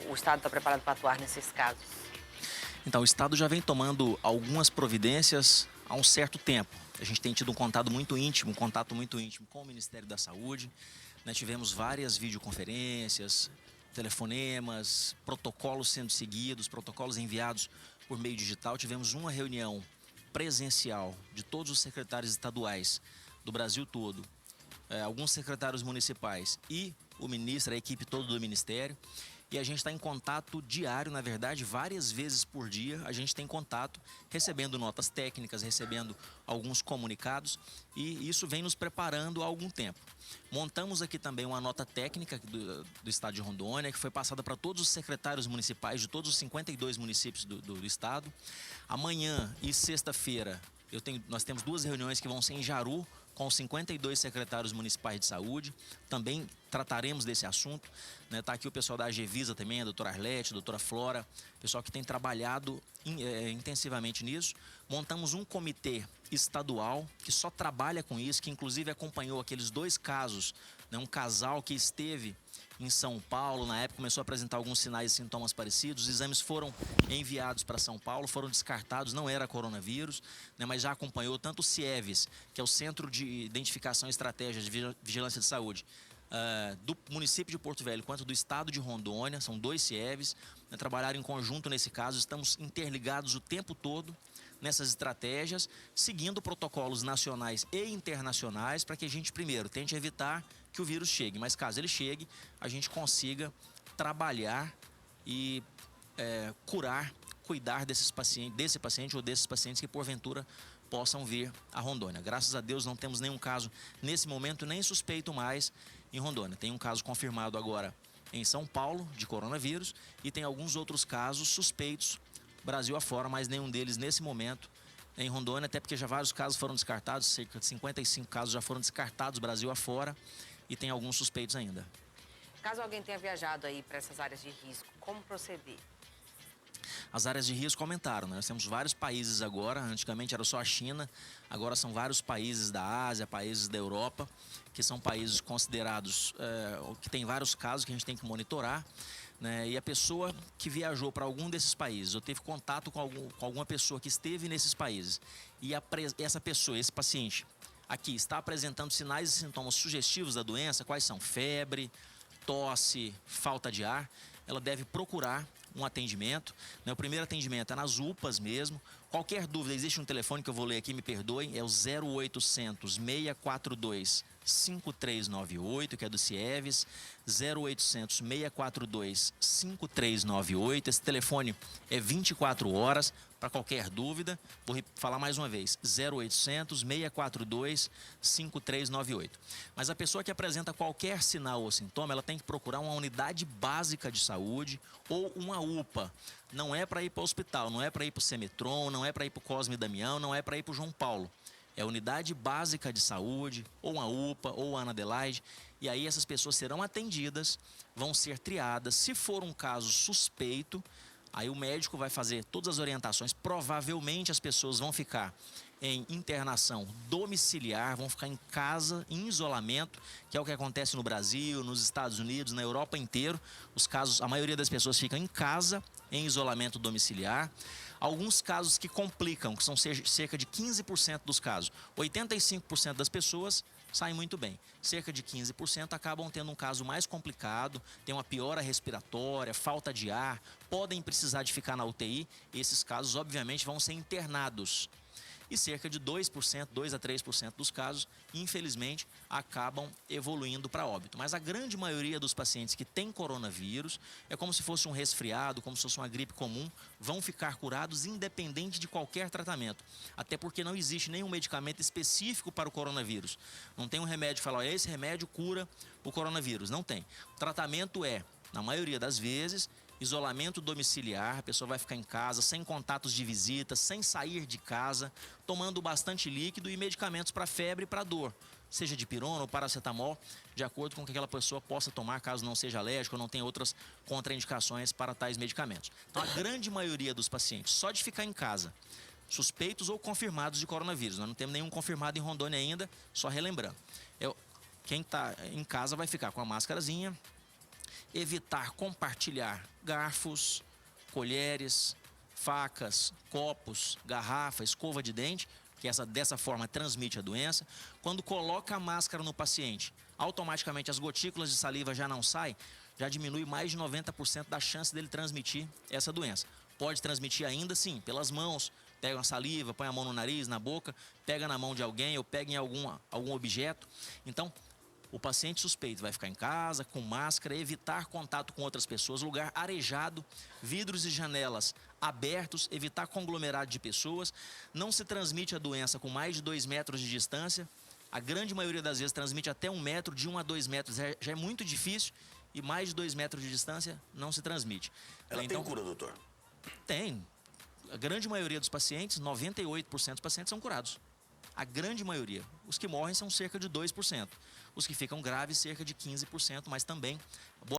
o Estado está preparado para atuar nesses casos? Então, o Estado já vem tomando algumas providências há um certo tempo. A gente tem tido um contato muito íntimo com o Ministério da Saúde, né? Tivemos várias videoconferências, telefonemas, protocolos sendo seguidos, protocolos enviados por meio digital. Tivemos uma reunião presencial de todos os secretários estaduais do Brasil todo, alguns secretários municipais e o ministro, a equipe toda do Ministério. E a gente está em contato diário, na verdade, várias vezes por dia. A gente tem contato, recebendo notas técnicas, recebendo alguns comunicados, e isso vem nos preparando há algum tempo. Montamos aqui também uma nota técnica do estado de Rondônia, que foi passada para todos os secretários municipais de todos os 52 municípios do estado. Amanhã e sexta-feira nós temos duas reuniões que vão ser em Jaru, com os 52 secretários municipais de saúde. Também trataremos desse assunto. Está aqui o pessoal da Agevisa também, a doutora Arlete, a doutora Flora, pessoal que tem trabalhado intensivamente nisso. Montamos um comitê estadual que só trabalha com isso, que inclusive acompanhou aqueles dois casos, né, um casal que esteve em São Paulo, na época começou a apresentar alguns sinais e sintomas parecidos. Os exames foram enviados para São Paulo, foram descartados, não era coronavírus, né, mas já acompanhou tanto o CIEVES, que é o Centro de Identificação e Estratégia de Vigilância de Saúde, do município de Porto Velho, quanto do estado de Rondônia. São dois CIEVES, né, trabalharam em conjunto nesse caso. Estamos interligados o tempo todo nessas estratégias, seguindo protocolos nacionais e internacionais, para que a gente, primeiro, tente evitar que o vírus chegue, mas caso ele chegue, a gente consiga trabalhar e curar, cuidar desse paciente ou desses pacientes que porventura possam vir a Rondônia. Graças a Deus não temos nenhum caso nesse momento, nem suspeito mais em Rondônia. Tem um caso confirmado agora em São Paulo de coronavírus e tem alguns outros casos suspeitos Brasil afora, mas nenhum deles nesse momento em Rondônia, até porque já vários casos foram descartados, cerca de 55 casos já foram descartados Brasil afora, e tem alguns suspeitos ainda. Caso alguém tenha viajado aí para essas áreas de risco, como proceder? As áreas de risco aumentaram, né? Nós temos vários países agora, antigamente era só a China, agora são vários países da Ásia, países da Europa, que são países considerados, que tem vários casos que a gente tem que monitorar, né? E a pessoa que viajou para algum desses países, ou teve contato com alguma pessoa que esteve nesses países, e essa pessoa, esse paciente, aqui está apresentando sinais e sintomas sugestivos da doença, quais são? Febre, tosse, falta de ar, ela deve procurar um atendimento, né? O primeiro atendimento é nas UPAs mesmo. Qualquer dúvida, existe um telefone que eu vou ler aqui, me perdoem, é o 0800 642 5398, que é do CIEVES, 0800 642 5398. Esse telefone é 24 horas para qualquer dúvida. Vou falar mais uma vez, 0800 642 5398. Mas a pessoa que apresenta qualquer sinal ou sintoma, ela tem que procurar uma unidade básica de saúde ou uma UPA. Não é para ir para o hospital, não é para ir para o Semitron, não é para ir para o Cosme Damião, não é para ir para o João Paulo. É a unidade básica de saúde, ou a UPA, ou a Ana Adelaide, e aí essas pessoas serão atendidas, vão ser triadas. Se for um caso suspeito, aí o médico vai fazer todas as orientações. Provavelmente as pessoas vão ficar em internação domiciliar, vão ficar em casa, em isolamento, que é o que acontece no Brasil, nos Estados Unidos, na Europa inteiro. Os casos, a maioria das pessoas ficam em casa, em isolamento domiciliar. Alguns casos que complicam, que são cerca de 15% dos casos. 85% das pessoas saem muito bem. Cerca de 15% acabam tendo um caso mais complicado, tem uma piora respiratória, falta de ar, podem precisar de ficar na UTI. Esses casos, obviamente, vão ser internados. E cerca de 2%, 2 a 3% dos casos, infelizmente, acabam evoluindo para óbito. Mas a grande maioria dos pacientes que têm coronavírus, é como se fosse um resfriado, como se fosse uma gripe comum, vão ficar curados independente de qualquer tratamento. Até porque não existe nenhum medicamento específico para o coronavírus. Não tem um remédio que fala, esse remédio cura o coronavírus. Não tem. O tratamento é, na maioria das vezes, isolamento domiciliar. A pessoa vai ficar em casa, sem contatos de visita, sem sair de casa, tomando bastante líquido e medicamentos para febre e para dor, seja de pirona ou paracetamol, de acordo com o que aquela pessoa possa tomar, caso não seja alérgico ou não tenha outras contraindicações para tais medicamentos. Então, a grande maioria dos pacientes, só de ficar em casa, suspeitos ou confirmados de coronavírus, nós não temos nenhum confirmado em Rondônia ainda, só relembrando, quem está em casa vai ficar com a máscarazinha, evitar compartilhar garfos, colheres, facas, copos, garrafa, escova de dente, que dessa forma transmite a doença. Quando coloca a máscara no paciente, automaticamente as gotículas de saliva já não saem, já diminui mais de 90% da chance dele transmitir essa doença. Pode transmitir ainda sim, pelas mãos, pega uma saliva, põe a mão no nariz, na boca, pega na mão de alguém ou pega em algum objeto. Então, o paciente suspeito vai ficar em casa, com máscara, evitar contato com outras pessoas, lugar arejado, vidros e janelas abertos, evitar conglomerado de pessoas. Não se transmite a doença com mais de 2 metros de distância. A grande maioria das vezes transmite até 1 metro, de 1 a 2 metros já é muito difícil, e mais de 2 metros de distância não se transmite. Ela Então, tem cura, doutor? Tem. A grande maioria dos pacientes, 98% dos pacientes são curados. A grande maioria. Os que morrem são cerca de 2%. Os que ficam graves, cerca de 15%, mas também